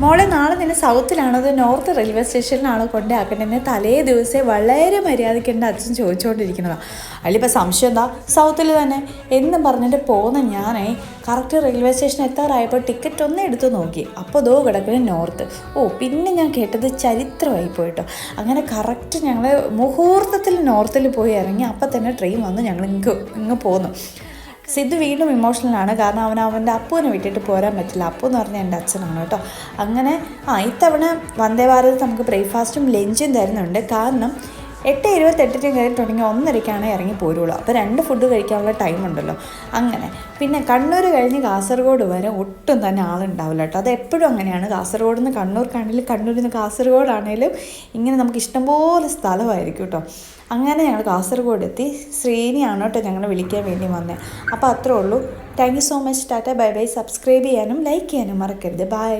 മോളെ നാളെ നിന്നെ സൗത്തിലാണോ അതോ നോർത്ത് റെയിൽവേ സ്റ്റേഷനിലാണോ കൊണ്ടാക്കേണ്ടതെന്ന് തലേ ദിവസേ വളരെ മര്യാദയ്ക്ക് എൻ്റെ അച്ഛൻ ചോദിച്ചുകൊണ്ടിരിക്കുന്നതാണ്. അതിലിപ്പോൾ സംശയം എന്താ, സൗത്തിൽ തന്നെ എന്നും പറഞ്ഞിട്ട് പോകുന്ന ഞാനേ കറക്റ്റ് റെയിൽവേ സ്റ്റേഷൻ എത്താറായപ്പോൾ ടിക്കറ്റ് ഒന്ന് എടുത്ത് നോക്കി, അപ്പോൾ ദോ കിടക്കുന്ന നോർത്ത്. പിന്നെ ഞാൻ കേട്ടത് ചരിത്രമായി പോയിട്ടോ. അങ്ങനെ കറക്റ്റ് ഞങ്ങൾ മുഹൂർത്തത്തിൽ നോർത്തിൽ പോയി ഇറങ്ങി. അപ്പം തന്നെ ട്രെയിൻ വന്ന് ഞങ്ങൾ ഇങ്ങ് പോന്നു. സിദ്ധു വീണ്ടും ഇമോഷണലാണ്, കാരണം അവൻ്റെ അപ്പുവിനെ വിട്ടിട്ട് പോരാൻ പറ്റില്ല. അപ്പു എന്ന് പറഞ്ഞാൽ എൻ്റെ അച്ഛനാണ് കേട്ടോ. അങ്ങനെ ഇത്തവണ വന്ദേ ഭാരത് നമുക്ക് ബ്രേക്ക്ഫാസ്റ്റും ലഞ്ചും തരുന്നുണ്ട്. കാരണം 8:28 കയറി തുടങ്ങി 1:30 ഇറങ്ങി പോരുള്ളൂ. അപ്പോൾ 2 ഫുഡ് കഴിക്കാനുള്ള ടൈമുണ്ടല്ലോ. അങ്ങനെ പിന്നെ കണ്ണൂർ കഴിഞ്ഞ് കാസർഗോഡ് വരെ ഒട്ടും തന്നെ ആളുണ്ടാവില്ല കേട്ടോ. അത് എപ്പോഴും അങ്ങനെയാണ്. കാസർഗോഡ് നിന്ന് കണ്ണൂർക്കാണെങ്കിലും കണ്ണൂരിൽ നിന്ന് കാസർഗോഡാണെങ്കിലും ഇങ്ങനെ നമുക്ക് ഇഷ്ടംപോലെ സ്ഥലമായിരിക്കും കേട്ടോ. അങ്ങനെ ഞങ്ങൾ കാസർഗോഡ് എത്തി. ശ്രീനിയാണ് കേട്ടോ ഞങ്ങൾ വിളിക്കാൻ വേണ്ടി വന്നത്. അപ്പോൾ അത്രേ ഉള്ളൂ. Thank you so much. Tata, bye bye. Subscribe ചെയ്യാനും ലൈക്ക് ചെയ്യാനും മറക്കരുത്. ബൈ.